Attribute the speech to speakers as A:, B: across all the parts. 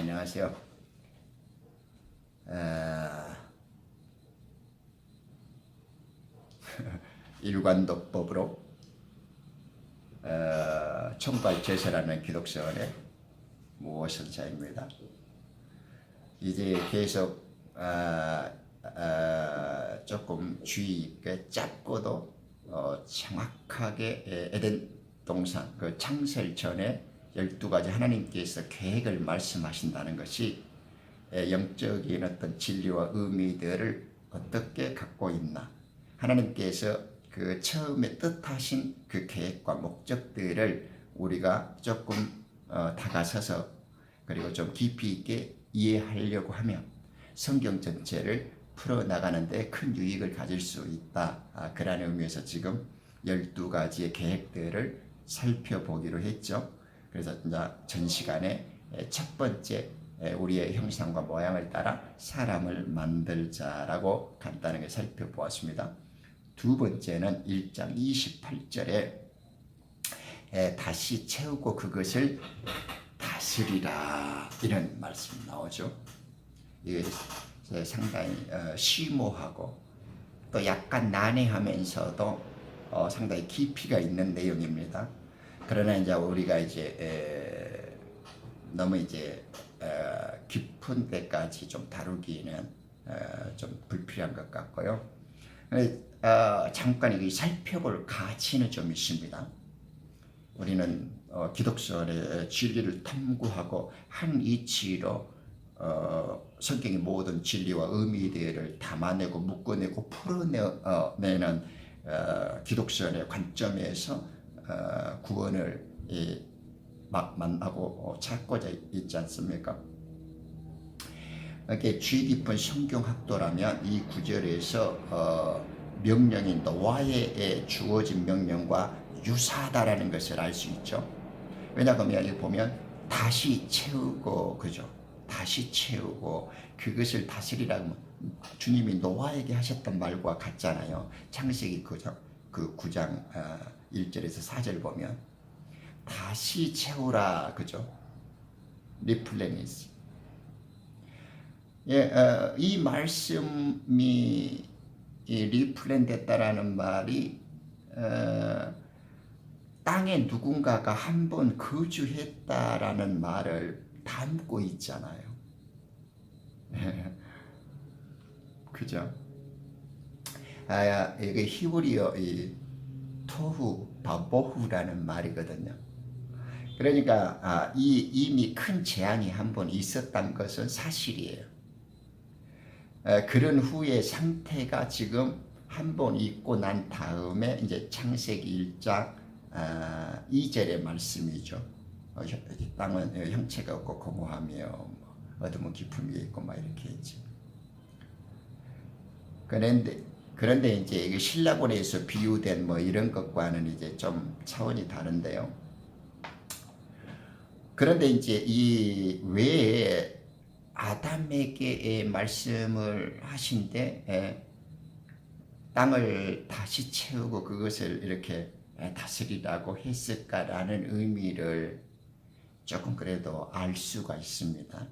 A: 안녕하세요. 일관독법으로 총괄제설하는 기독서원의 무호선사입니다. 이제 계속 조금 주의 있게 짧고도 정확하게 에덴 동산 그 창설 전에 12가지 하나님께서 계획을 말씀하신다는 것이 영적인 어떤 진리와 의미들을 어떻게 갖고 있나, 하나님께서 그 처음에 뜻하신 그 계획과 목적들을 우리가 조금 다가서서 그리고 좀 깊이 있게 이해하려고 하면 성경 전체를 풀어나가는 데 큰 유익을 가질 수 있다. 그런 의미에서 지금 12가지의 계획들을 살펴보기로 했죠. 그래서 이제 전 시간에 첫 번째, 우리의 형상과 모양을 따라 사람을 만들자라고 간단하게 살펴보았습니다. 두 번째는 1장 28절에 다시 채우고 그것을 다스리라, 이런 말씀 나오죠. 이게 상당히 심오하고 또 약간 난해하면서도 상당히 깊이가 있는 내용입니다. 그러나 이제 우리가 이제 너무 이제 깊은 데까지 좀 다루기는 좀 불필요한 것 같고요. 잠깐 살펴볼 가치는 좀 있습니다. 우리는 기독설의 진리를 탐구하고 한 이치로 성경의 모든 진리와 의미들을 담아내고 묶어내고 풀어내는 기독설의 관점에서 구원을 만나고 찾고자 있지 않습니까? 이렇게 주의 깊은 성경학도라면 이 구절에서 명령인 노아에 주어진 명령과 유사하다라는 것을 알 수 있죠. 왜냐하면 여기 보면 다시 채우고, 그죠? 다시 채우고 그것을 다스리라고 주님이 노아에게 하셨던 말과 같잖아요. 창세기 그 9장 1절에서 4절 보면 다시 채우라, 그죠? 리플레니스. 이 말씀이 리플렌 됐다라는 말이 땅에 누군가가 한 번 거주했다라는 말을 담고 있잖아요. 그죠? 이게 히브리어 토후 바보후라는 말이거든요. 그러니까 이미 큰 재앙이 한 번 있었던 것은 사실이에요. 그런 후의 상태가 지금 한 번 있고 난 다음에 이제 창세기 1장 2절의 말씀이죠. 땅은 형체가 없고 공허하며 어둠은 깊은 위에 있고 막 이렇게 했죠. 그런데 이제 이게 신라본에서 비유된 뭐 이런 것과는 이제 좀 차원이 다른데요. 그런데 이제 이 외에 아담에게 말씀을 하신데 땅을 다시 채우고 그것을 이렇게 다스리라고 했을까라는 의미를 조금 그래도 알 수가 있습니다.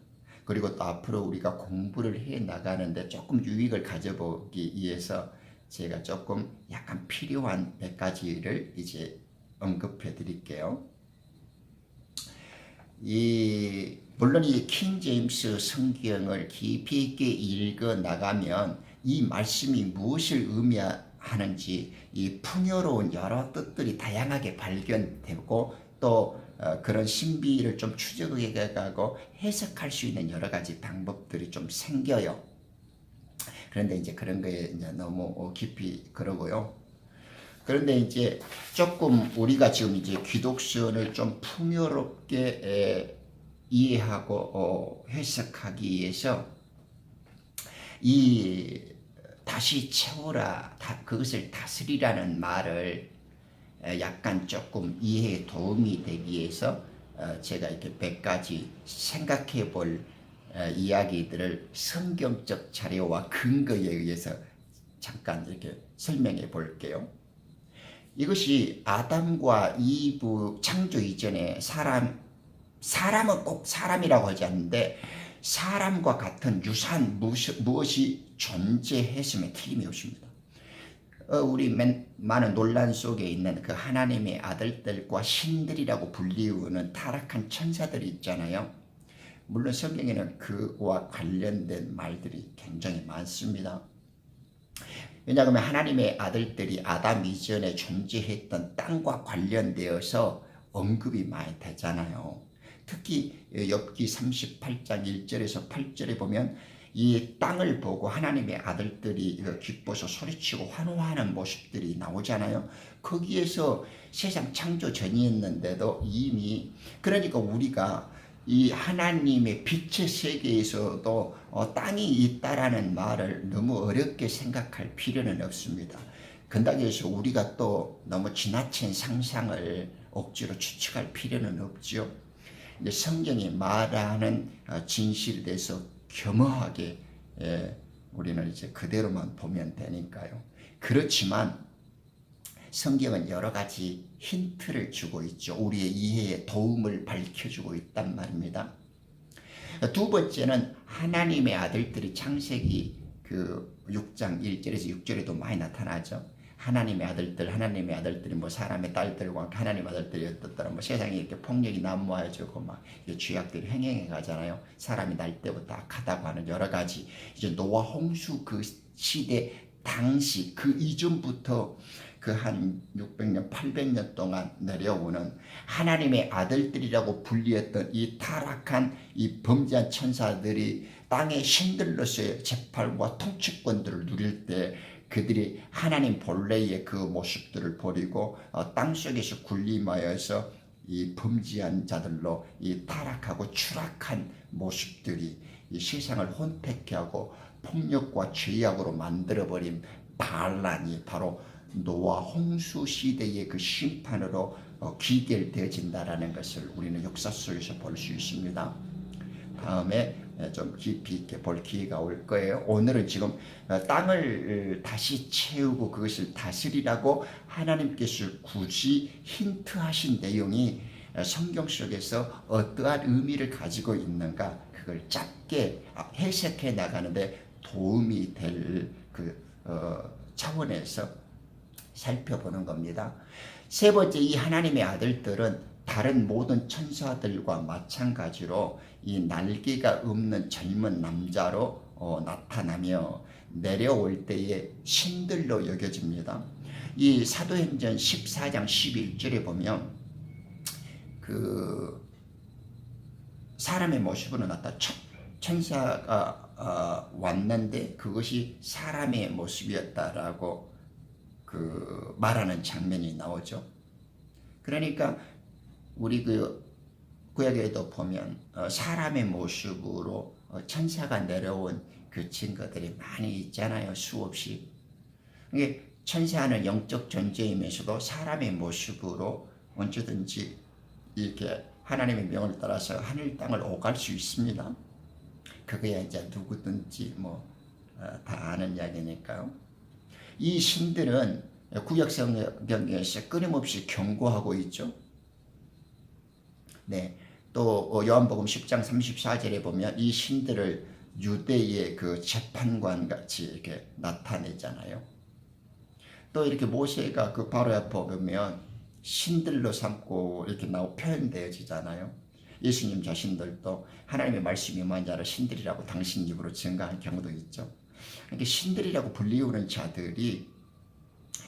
A: 그리고 또 앞으로 우리가 공부를 해 나가는데 조금 유익을 가져보기 위해서 제가 조금 약간 필요한 몇 가지를 이제 언급해 드릴게요. 물론 이 킹 제임스 성경을 깊이 있게 읽어 나가면 이 말씀이 무엇을 의미하는지 이 풍요로운 여러 뜻들이 다양하게 발견되고 또 그런 신비를 좀 추적해 가고 해석할 수 있는 여러 가지 방법들이 좀 생겨요. 그런데 이제 그런 거에 이제 너무 깊이 그러고요. 그런데 이제 조금 우리가 지금 이제 기독선을 좀 풍요롭게 이해하고 해석하기 위해서 이 다시 채우라, 그것을 다스리라는 말을 약간 조금 이해에 도움이 되기 위해서 제가 이렇게 몇 가지 생각해 볼 이야기들을 성경적 자료와 근거에 의해서 잠깐 이렇게 설명해 볼게요. 이것이 아담과 이브 창조 이전에 사람 사람은 꼭 사람이라고 하지 않는데 사람과 같은 유사한 무엇이 존재했음에 틀림이 없습니다. 우리 많은 논란 속에 있는 그 하나님의 아들들과 신들이라고 불리우는 타락한 천사들이 있잖아요. 물론 성경에는 그와 관련된 말들이 굉장히 많습니다. 왜냐하면 하나님의 아들들이 아담 이전에 존재했던 땅과 관련되어서 언급이 많이 되잖아요. 특히 욥기 38장 1절에서 8절에 보면 이 땅을 보고 하나님의 아들들이 기뻐서 소리치고 환호하는 모습들이 나오잖아요. 거기에서 세상 창조 전이었는데도 이미, 그러니까 우리가 이 하나님의 빛의 세계에서도 땅이 있다라는 말을 너무 어렵게 생각할 필요는 없습니다. 그렇다고 해서 우리가 또 너무 지나친 상상을 억지로 추측할 필요는 없죠. 이제 성경이 말하는 진실에 대해서 겸허하게 우리는 이제 그대로만 보면 되니까요. 그렇지만 성경은 여러 가지 힌트를 주고 있죠. 우리의 이해에 도움을 밝혀주고 있단 말입니다. 두 번째는 하나님의 아들들이 창세기 그 6장 1절에서 6절에도 많이 나타나죠. 하나님의 아들들이 뭐 사람의 딸들과 하나님의 아들들이 어떻더라, 뭐 세상에 이렇게 폭력이 난무해지고 막 죄악들이 횡행해 가잖아요. 사람이 날 때부터 악하다고 하는 여러 가지, 이제 노아 홍수 그 시대 당시 그 이전부터 그 한 600년 800년 동안 내려오는 하나님의 아들들이라고 불리었던 이 타락한 이 범죄한 천사들이 땅의 신들로서의 재판과 통치권들을 누릴 때 그들이 하나님 본래의 그 모습들을 버리고 땅속에서 군림하여서 이 범죄한 자들로 이 타락하고 추락한 모습들이 이 세상을 혼택케 하고 폭력과 죄악으로 만들어버린 반란이 바로 노아 홍수 시대의 그 심판으로 귀결되어진다라는 것을 우리는 역사 속에서 볼 수 있습니다. 다음에 좀 깊이 있게 볼 기회가 올 거예요. 오늘은 지금 땅을 다시 채우고 그것을 다스리라고 하나님께서 굳이 힌트하신 내용이 성경 속에서 어떠한 의미를 가지고 있는가, 그걸 짧게 해석해 나가는데 도움이 될 그 차원에서 살펴보는 겁니다. 세 번째, 이 하나님의 아들들은 다른 모든 천사들과 마찬가지로 이 날개가 없는 젊은 남자로 나타나며 내려올 때에 신들로 여겨집니다. 이 사도행전 14장 11절에 보면 그 사람의 모습으로 나타나 천사가 왔는데 그것이 사람의 모습이었다라고 그 말하는 장면이 나오죠. 그러니까 우리 그 구약에도 보면 사람의 모습으로 천사가 내려온 그 증거들이 많이 있잖아요. 수없이. 이게 천사는 영적 존재이면서도 사람의 모습으로 언제든지 이렇게 하나님의 명을 따라서 하늘 땅을 오갈 수 있습니다. 그거야 이제 누구든지 뭐 다 아는 이야기니까요. 이 신들은 구약 성경에서 끊임없이 경고하고 있죠. 네, 또 요한복음 10장 34절에 보면 이 신들을 유대의 그 재판관 같이 이렇게 나타내잖아요. 또 이렇게 모세가 그 바로 앞에 보면 신들로 삼고 이렇게 표현되어지잖아요. 예수님 자신들도 하나님의 말씀이 임한 자를 신들이라고 당신 입으로 증거한 경우도 있죠. 이렇게 신들이라고 불리우는 자들이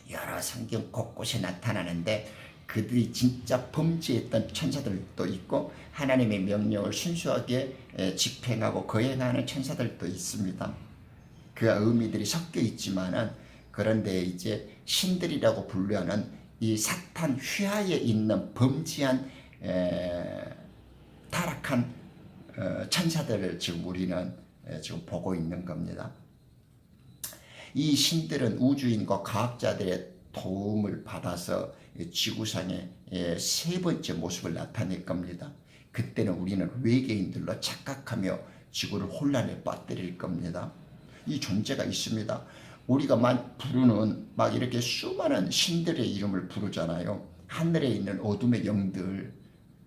A: 여러 성경 곳곳에 나타나는데 그들이 진짜 범죄했던 천사들도 있고 하나님의 명령을 순수하게 집행하고 거행하는 천사들도 있습니다. 그 의미들이 섞여 있지만은 그런데 이제 신들이라고 분류하는 이 사탄 휘하에 있는 범죄한 타락한 천사들을 지금 우리는 지금 보고 있는 겁니다. 이 신들은 우주인과 과학자들의 도움을 받아서 지구상의 세 번째 모습을 나타낼 겁니다. 그때는 우리는 외계인들로 착각하며 지구를 혼란에 빠뜨릴 겁니다. 이 존재가 있습니다. 우리가 부르는 막 이렇게 수많은 신들의 이름을 부르잖아요. 하늘에 있는 어둠의 영들,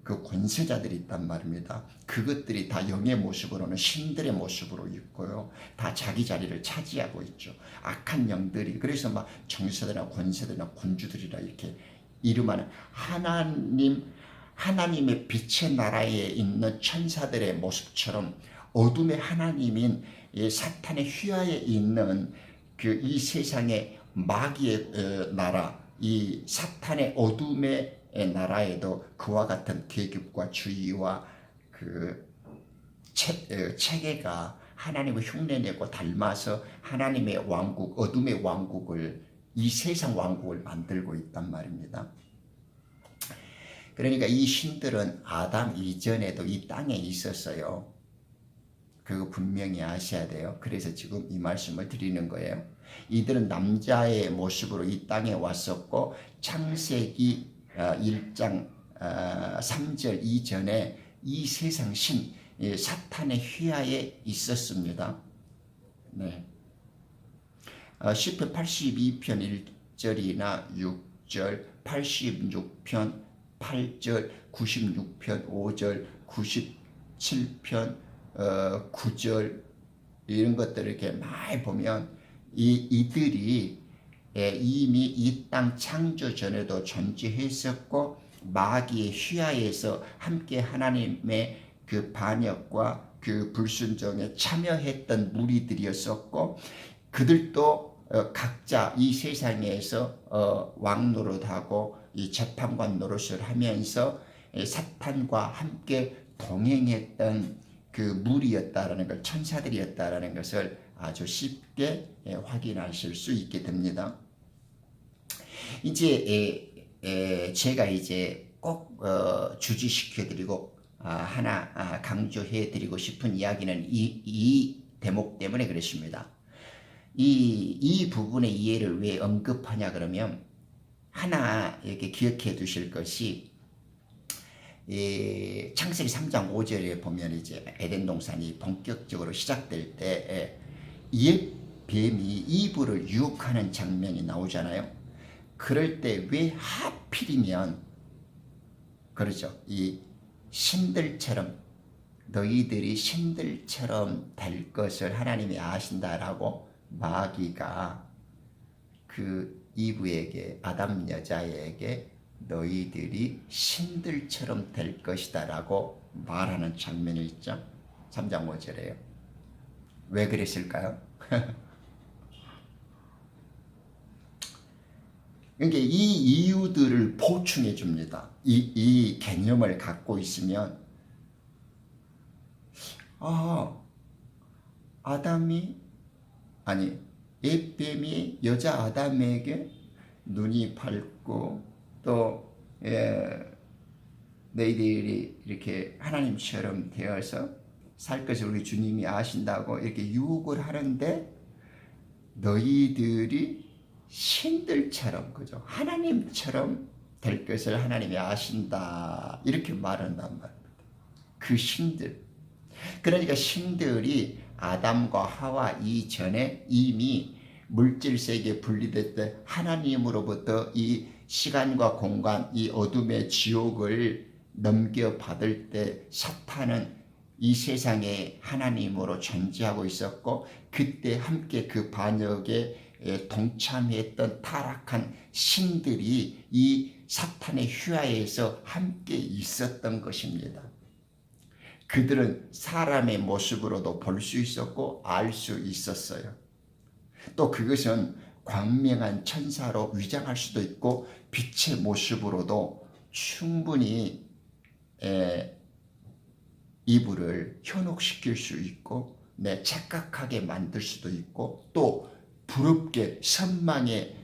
A: 그 권세자들이 있단 말입니다. 그것들이 다 영의 모습으로는 신들의 모습으로 있고요. 다 자기 자리를 차지하고 있죠. 악한 영들이 그래서 막 정사들이나 권세들이나 군주들이라 이렇게 이름하는 하나님의 빛의 나라에 있는 천사들의 모습처럼 어둠의 하나님인 사탄의 휘하에 있는 그 이 세상의 마귀의 나라, 이 사탄의 어둠의 나라에도 그와 같은 계급과 주의와 그 체계가 하나님을 흉내내고 닮아서 하나님의 왕국, 어둠의 왕국을 이 세상 왕국을 만들고 있단 말입니다. 그러니까 이 신들은 아담 이전에도 이 땅에 있었어요. 그거 분명히 아셔야 돼요. 그래서 지금 이 말씀을 드리는 거예요. 이들은 남자의 모습으로 이 땅에 왔었고 창세기 1장 3절 이전에 이 세상 신 사탄의 휘하에 있었습니다. 네. 시편 82편 1절이나 6절, 86편 8절, 96편 5절, 97편 9절 이런 것들을 이렇게 많이 보면 이들이 이미 이 땅 창조 전에도 존재했었고 마귀의 휘하에서 함께 하나님의 그 반역과 그 불순종에 참여했던 무리들이었었고 그들도 각자 이 세상에서 왕 노릇하고 이 재판관 노릇을 하면서 사탄과 함께 동행했던 그 무리였다라는 걸 천사들이었다라는 것을 아주 쉽게 확인하실 수 있게 됩니다. 이제 제가 이제 꼭 주지시켜드리고 하나 강조해드리고 싶은 이야기는 이 대목 때문에 그렇습니다. 이 부분의 이해를 왜 언급하냐 그러면 하나 이렇게 기억해 두실 것이 창세기 3장 5절에 보면 이제 에덴 동산이 본격적으로 시작될 때 옛 뱀이 이브를 유혹하는 장면이 나오잖아요. 그럴 때 왜 하필이면 그렇죠. 이 신들처럼 너희들이 신들처럼 될 것을 하나님이 아신다라고 마귀가 그 이브에게 아담 여자에게 너희들이 신들처럼 될 것이다 라고 말하는 장면이 있죠. 3장 5절에요. 왜 그랬을까요? 그러니까 이 이유들을 보충해 줍니다. 이 개념을 갖고 있으면 뱀이 여자 아담에게 눈이 밝고 또 너희들이 이렇게 하나님처럼 되어서 살 것을 우리 주님이 아신다고 이렇게 유혹을 하는데 너희들이 신들처럼 그죠? 하나님처럼 될 것을 하나님이 아신다 이렇게 말한단 말입니다. 그 신들 그러니까 신들이 아담과 하와 이전에 이미 물질세계에 분리될 때 하나님으로부터 이 시간과 공간 이 어둠의 지옥을 넘겨받을 때 사탄은 이 세상에 하나님으로 존재하고 있었고 그때 함께 그 반역에 동참했던 타락한 신들이 이 사탄의 휘하에서 함께 있었던 것입니다. 그들은 사람의 모습으로도 볼 수 있었고 알 수 있었어요. 또 그것은 광명한 천사로 위장할 수도 있고 빛의 모습으로도 충분히 이불을 현혹시킬 수 있고 착각하게 만들 수도 있고 또 부럽게 선망의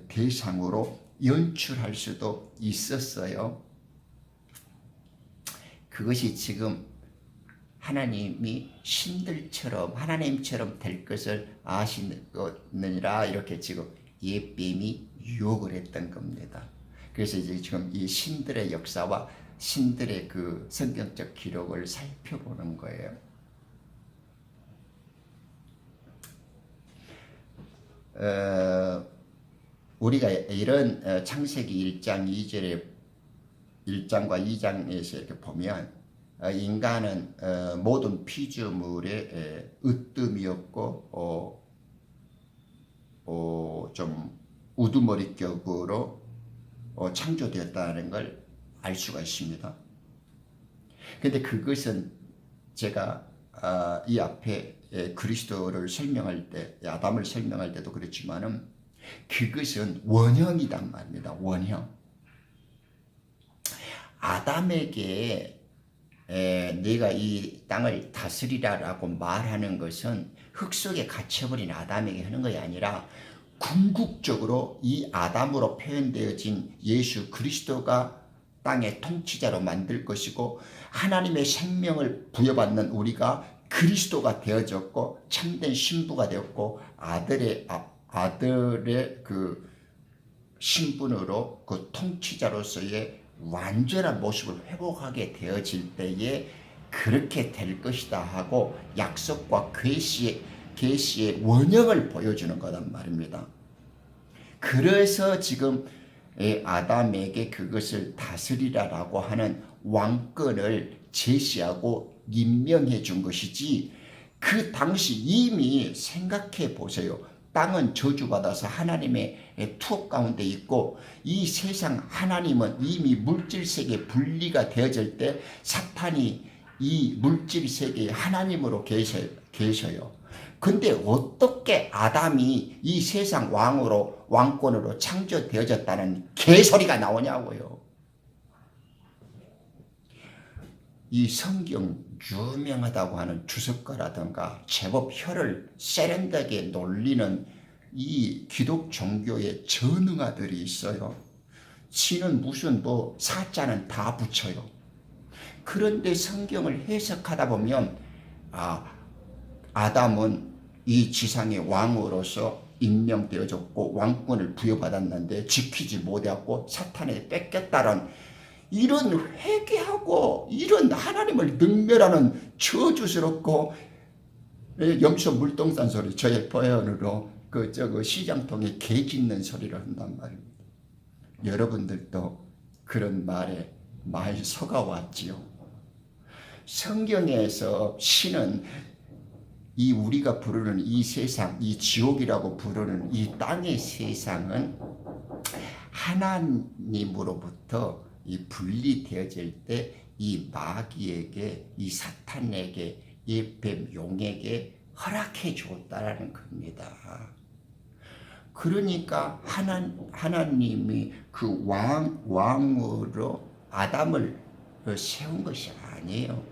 A: 대상으로 연출할 수도 있었어요. 그것이 지금 하나님이 신들처럼 하나님처럼 될 것을 아시느니라 이렇게 지금 옛뱀이 유혹을 했던 겁니다. 그래서 이제 지금 이 신들의 역사와 신들의 그 성경적 기록을 살펴보는 거예요. 우리가 이런 창세기 1장 2절에 1장과 2장에서 이렇게 보면 인간은 모든 피조물의 으뜸이었고 좀 우두머리격으로 창조되었다는 걸 알 수가 있습니다. 근데 그것은 제가 이 앞에 그리스도를 설명할 때, 아담을 설명할 때도 그렇지만은 그것은 원형이란 말입니다. 원형. 아담에게 네가 이 땅을 다스리라라고 말하는 것은 흙 속에 갇혀버린 아담에게 하는 것이 아니라 궁극적으로 이 아담으로 표현되어진 예수 그리스도가 땅의 통치자로 만들 것이고 하나님의 생명을 부여받는 우리가 그리스도가 되어졌고 참된 신부가 되었고 아들의 그 신분으로 그 통치자로서의 완전한 모습을 회복하게 되어질 때에 그렇게 될 것이다 하고 약속과 계시의 원형을 보여주는 거란 말입니다. 그래서 지금 아담에게 그것을 다스리라라고 하는 왕권을 제시하고 임명해 준 것이지, 그 당시 이미 생각해 보세요. 땅은 저주받아서 하나님의 투업 가운데 있고 이 세상 하나님은 이미 물질세계 분리가 되어질 때 사탄이 이 물질세계의 하나님으로 계셔요. 근데 어떻게 아담이 이 세상 왕권으로 창조되어졌다는 개소리가 나오냐고요. 이 성경 유명하다고 하는 주석가라든가 제법 혀를 세련되게 놀리는 이 기독 종교의 전응아들이 있어요. 지는 무슨 사자는 다 붙여요. 그런데 성경을 해석하다 보면 아담은 이 지상의 왕으로서 임명되어졌고 왕권을 부여받았는데 지키지 못하고 사탄에 뺏겼다는 이런 회개하고 이런 하나님을 능멸하는 저주스럽고 염소 물동산 소리, 저의 표현으로 그 시장통에 개 짖는 소리를 한단 말입니다. 여러분들도 그런 말에 많이 속아왔지요. 성경에서 신은 이 우리가 부르는 이 세상, 이 지옥이라고 부르는 이 땅의 세상은 하나님으로부터 이 분리되어질 때 이 마귀에게, 이 사탄에게, 이 뱀 용에게 허락해 주었다라는 겁니다. 그러니까 하나님이 그 왕으로 아담을 세운 것이 아니에요.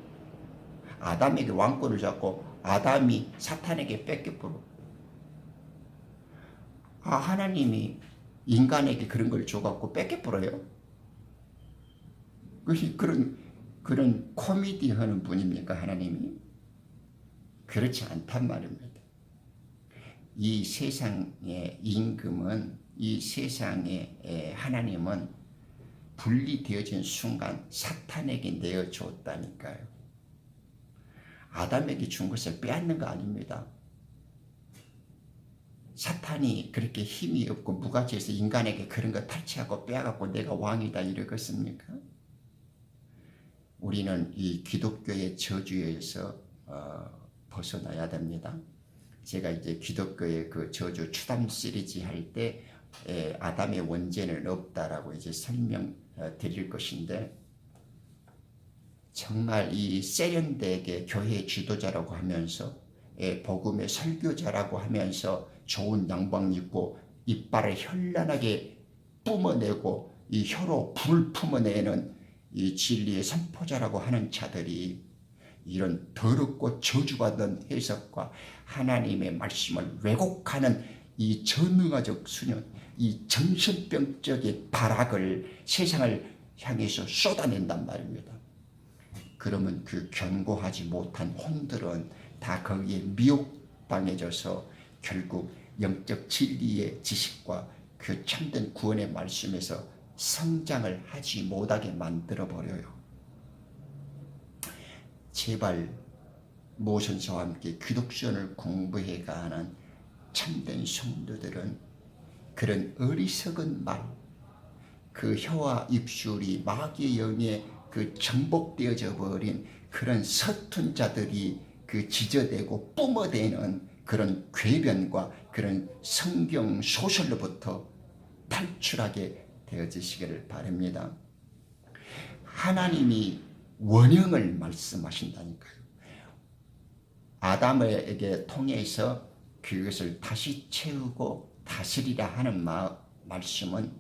A: 아담에게 왕권을 잡고 아담이 사탄에게 뺏겨버려. 하나님이 인간에게 그런 걸 줘갖고 뺏겨버려요? 그것이 그런 코미디 하는 분입니까, 하나님이? 그렇지 않단 말입니다. 이 세상의 임금은, 이 세상의 하나님은 분리되어진 순간 사탄에게 내어줬다니까요. 아담에게 준 것을 빼앗는 거 아닙니다. 사탄이 그렇게 힘이 없고 무가지해서 인간에게 그런 거 탈취하고 빼앗고 내가 왕이다 이러겠습니까? 우리는 이 기독교의 저주에서 벗어나야 됩니다. 제가 이제 기독교의 그 저주 추담 시리즈 할 때 아담의 원죄는 없다라고 이제 설명 드릴 것인데, 정말 이 세련되게 교회 지도자라고 하면서 복음의 설교자라고 하면서 좋은 양복 입고 이빨을 현란하게 뿜어내고 이 혀로 불을 품어내는 이 진리의 선포자라고 하는 자들이 이런 더럽고 저주받은 해석과 하나님의 말씀을 왜곡하는 이 전능화적 수련, 이 정신병적인 발악을 세상을 향해서 쏟아낸단 말입니다. 그러면 그 견고하지 못한 홍들은 다 거기에 미혹당해져서 결국 영적 진리의 지식과 그 참된 구원의 말씀에서 성장을 하지 못하게 만들어버려요. 제발 모선서와 함께 기독전을 공부해가는 참된 성도들은 그런 어리석은 말, 그 혀와 입술이 마귀의 영에 그 정복되어져 버린 그런 서툰 자들이 그 지저대고 뿜어대는 그런 궤변과 그런 성경 소설로부터 탈출하게 되어지시기를 바랍니다. 하나님이 원형을 말씀하신다니까요. 아담에게 통해서 그것을 다시 채우고 다스리라 하는 말씀은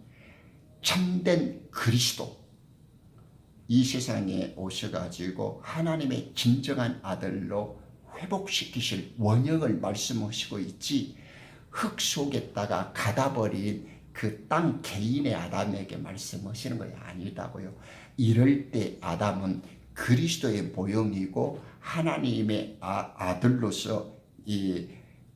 A: 참된 그리스도, 이 세상에 오셔가지고 하나님의 진정한 아들로 회복시키실 원형을 말씀하시고 있지, 흙 속에다가 가다버린 그 땅 개인의 아담에게 말씀하시는 것이 아니다고요. 이럴 때 아담은 그리스도의 모형이고 하나님의 아들로서 이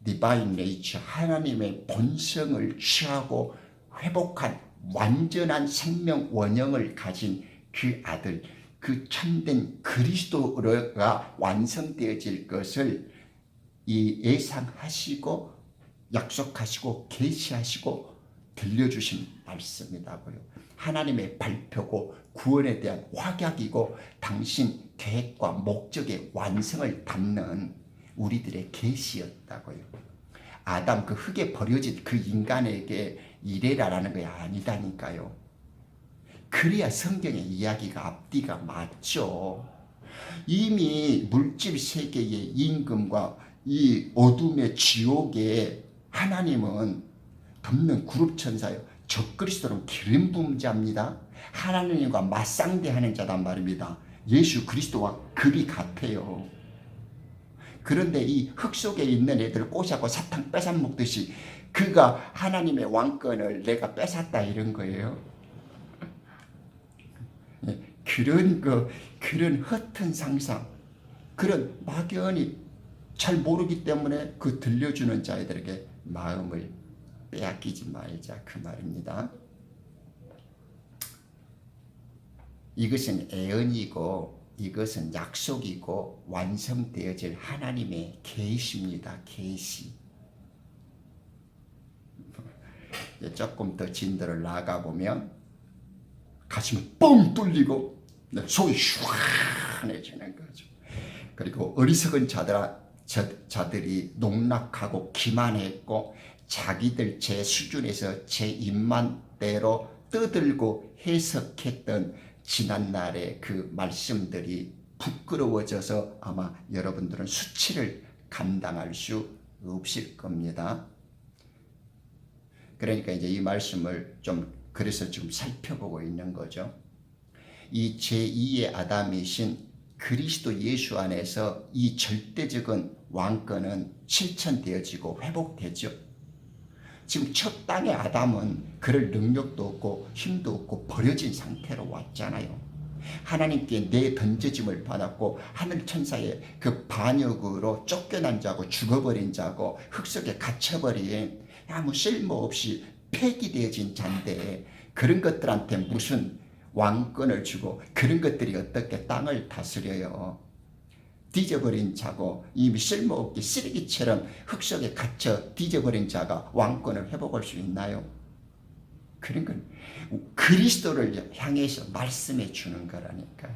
A: 디바인 네이처, 하나님의 본성을 취하고 회복한 완전한 생명 원형을 가진 그 아들, 그 참된 그리스도가 완성되어질 것을 이 예상하시고 약속하시고 계시하시고 들려주신 말씀이라고요. 하나님의 발표고 구원에 대한 확약이고 당신 계획과 목적의 완성을 담는 우리들의 계시였다고요. 아담 그 흙에 버려진 그 인간에게 이래라라는 게 아니다니까요. 그래야 성경의 이야기가 앞뒤가 맞죠. 이미 물질 세계의 임금과 이 어둠의 지옥에 하나님은 덮는 그룹 천사요. 적그리스도는 기름 부은 자입니다. 하나님과 맞상대하는 자단 말입니다. 예수 그리스도와 급이 같아요. 그런데 이 흙 속에 있는 애들을 꼬시고 사탕 뺏어먹듯이 그가 하나님의 왕권을 내가 뺏었다 이런 거예요. 그런 허튼 상상, 그런 막연히 잘 모르기 때문에 그 들려주는 자들에게 마음을 빼앗기지 말자 그 말입니다. 이것은 애언이고 이것은 약속이고 완성되어질 하나님의 계시입니다. 계시. 조금 더 진도를 나가보면 가슴이 뻥 뚫리고 속이 시원해지는 거죠. 그리고 어리석은 자들이 농락하고 기만했고 자기들 제 수준에서 제 입맛대로 떠들고 해석했던 지난날의 그 말씀들이 부끄러워져서 아마 여러분들은 수치를 감당할 수 없을 겁니다. 그러니까 이제 이 말씀을 그래서 지금 살펴보고 있는 거죠. 이 제2의 아담이신 그리스도 예수 안에서 이 절대적인 왕권은 실천되어지고 회복되죠. 지금 첫 땅의 아담은 그럴 능력도 없고 힘도 없고 버려진 상태로 왔잖아요. 하나님께 내던져짐을 받았고 하늘 천사의 그 반역으로 쫓겨난 자고 죽어버린 자고 흙 속에 갇혀버린 아무 쓸모없이 폐기되어진 자인데 그런 것들한테 무슨 왕권을 주고 그런 것들이 어떻게 땅을 다스려요. 뒤져버린 자고 이미 쓸모없게 쓰레기처럼 흙 속에 갇혀 뒤져버린 자가 왕권을 회복할 수 있나요? 그런 건 그리스도를 향해서 말씀해 주는 거라니까요.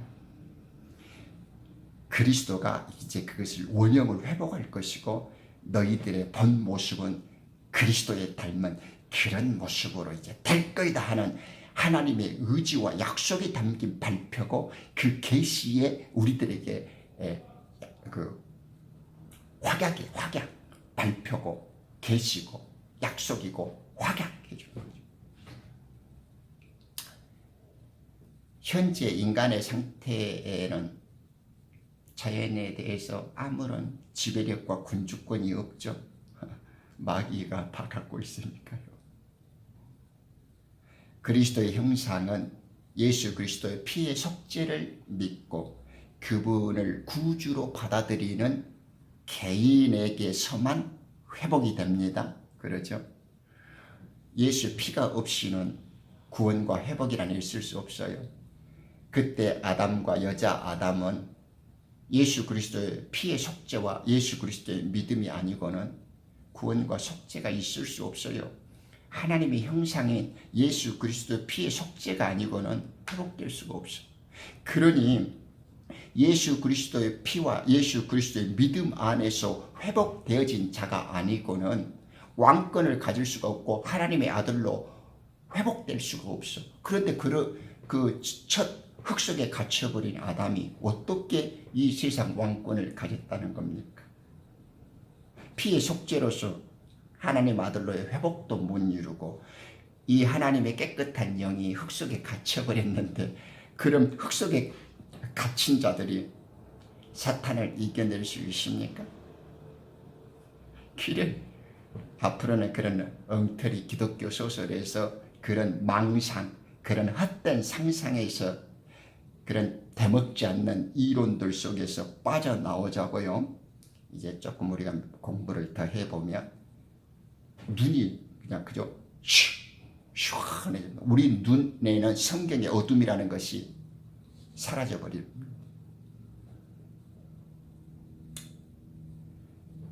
A: 그리스도가 이제 그것을 원형을 회복할 것이고 너희들의 본 모습은 그리스도에 닮은 그런 모습으로 이제 될 거이다 하는 하나님의 의지와 약속이 담긴 발표고 그 계시에 우리들에게 그 확약 발표고 계시고 약속이고 확약해 주는 거죠. 현재 인간의 상태에는 자연에 대해서 아무런 지배력과 군주권이 없죠. 마귀가 다 갖고 있으니까요. 그리스도의 형상은 예수 그리스도의 피의 속죄를 믿고 그분을 구주로 받아들이는 개인에게서만 회복이 됩니다. 그렇죠? 예수 피가 없이는 구원과 회복이라는 있을 수 없어요. 그때 아담과 여자 아담은 예수 그리스도의 피의 속죄와 예수 그리스도의 믿음이 아니고는 구원과 속죄가 있을 수 없어요. 하나님의 형상인 예수 그리스도의 피의 속죄가 아니고는 회복될 수가 없어. 그러니 예수 그리스도의 피와 예수 그리스도의 믿음 안에서 회복되어진 자가 아니고는 왕권을 가질 수가 없고 하나님의 아들로 회복될 수가 없어. 그런데 그 첫 흙 속에 갇혀버린 아담이 어떻게 이 세상 왕권을 가졌다는 겁니까? 피의 속죄로서 하나님 아들로의 회복도 못 이루고 이 하나님의 깨끗한 영이 흙 속에 갇혀버렸는데, 그럼 흙 속에 갇힌 자들이 사탄을 이겨낼 수 있습니까? 길을 앞으로는 그런 엉터리 기독교 소설에서 그런 망상, 그런 헛된 상상에서 그런 대먹지 않는 이론들 속에서 빠져나오자고요. 이제 조금 우리가 공부를 더 해보면 눈이 그냥 그저 시원해집니다. 우리 눈에는 성경의 어둠이라는 것이 사라져버립니다.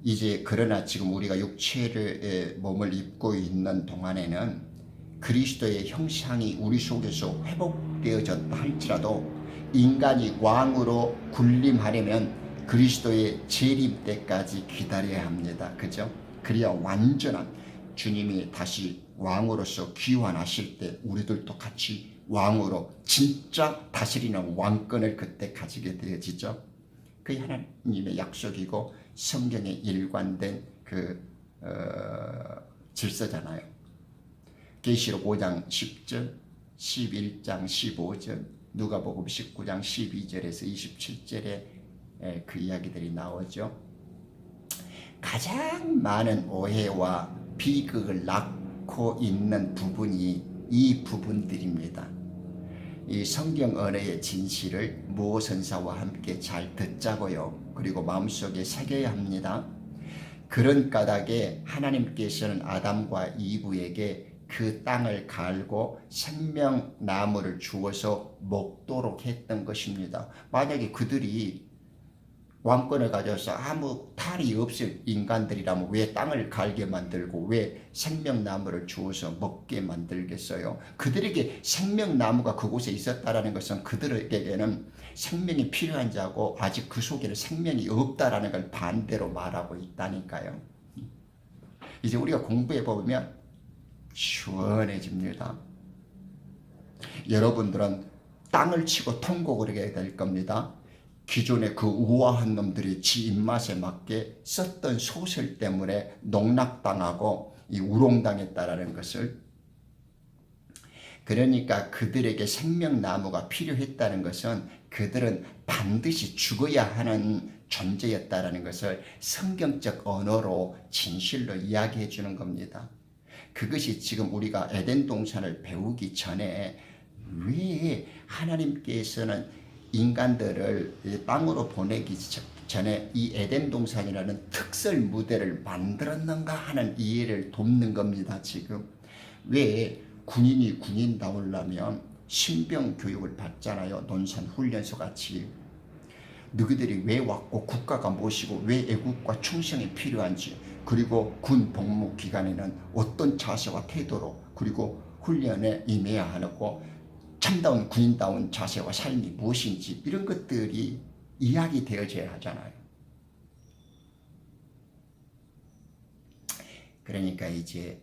A: 이제 그러나 지금 우리가 육체의 몸을 입고 있는 동안에는 그리스도의 형상이 우리 속에서 회복되어졌다 할지라도 인간이 왕으로 군림하려면 그리스도의 재림 때까지 기다려야 합니다. 그죠? 그래야 완전한 주님이 다시 왕으로서 귀환하실 때 우리들도 같이 왕으로 진짜 다스리는 왕권을 그때 가지게 되어지죠. 그게 하나님의 약속이고 성경에 일관된 질서잖아요. 계시록 5장 10절, 11장 15절, 누가복음 19장 12절에서 27절에 그 이야기들이 나오죠. 가장 많은 오해와 비극을 낳고 있는 부분이 이 부분들입니다. 이 성경 언어의 진실을 모 선사와 함께 잘 듣자고요. 그리고 마음속에 새겨야 합니다. 그런 까닭에 하나님께서는 아담과 이브에게 그 땅을 갈고 생명나무를 주어서 먹도록 했던 것입니다. 만약에 그들이 왕권을 가져서 아무 탈이 없을 인간들이라면 왜 땅을 갈게 만들고 왜 생명나무를 주어서 먹게 만들겠어요? 그들에게 생명나무가 그곳에 있었다는 것은 그들에게는 생명이 필요한 자고 아직 그 속에는 생명이 없다라는 걸 반대로 말하고 있다니까요. 이제 우리가 공부해 보면 시원해집니다. 여러분들은 땅을 치고 통곡을 하게 될 겁니다. 기존의 그 우아한 놈들이 지 입맛에 맞게 썼던 소설 때문에 농락당하고 우롱당했다라는 것을. 그러니까 그들에게 생명나무가 필요했다는 것은 그들은 반드시 죽어야 하는 존재였다라는 것을 성경적 언어로 진실로 이야기해 주는 겁니다. 그것이 지금 우리가 에덴 동산을 배우기 전에 왜 하나님께서는 인간들을 땅으로 보내기 전에 이 에덴 동산이라는 특설 무대를 만들었는가 하는 이해를 돕는 겁니다. 지금 왜 군인이 군인다우려면 신병 교육을 받잖아요. 논산 훈련소 같이. 너희들이 왜 왔고 국가가 무엇이고 왜 애국과 충성이 필요한지, 그리고 군 복무 기간에는 어떤 자세와 태도로 그리고 훈련에 임해야 하고 참다운 군인다운 자세와 삶이 무엇인지 이런 것들이 이야기되어져야 하잖아요. 그러니까 이제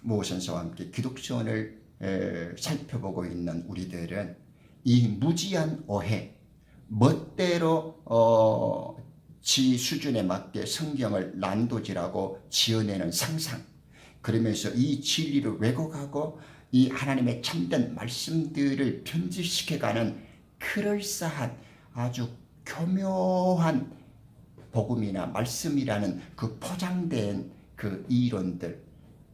A: 모 선생과 함께 기독전을 살펴보고 있는 우리들은 이 무지한 오해, 멋대로 지 수준에 맞게 성경을 난도질하고 지어내는 상상, 그러면서 이 진리를 왜곡하고 이 하나님의 참된 말씀들을 변질시켜가는 그럴싸한 아주 교묘한 복음이나 말씀이라는 그 포장된 그 이론들,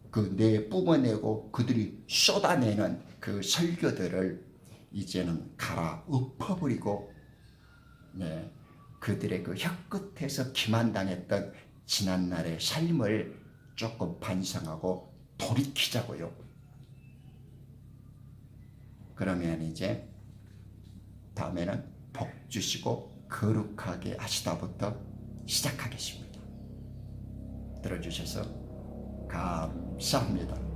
A: 그 내 뿜어내고 그들이 쏟아내는 그 설교들을 이제는 갈아엎어버리고, 네, 그들의 그 혀끝에서 기만당했던 지난날의 삶을 조금 반성하고 돌이키자고요. 그러면 이제 다음에는 복 주시고 거룩하게 하시다부터 시작하겠습니다. 들어주셔서 감사합니다.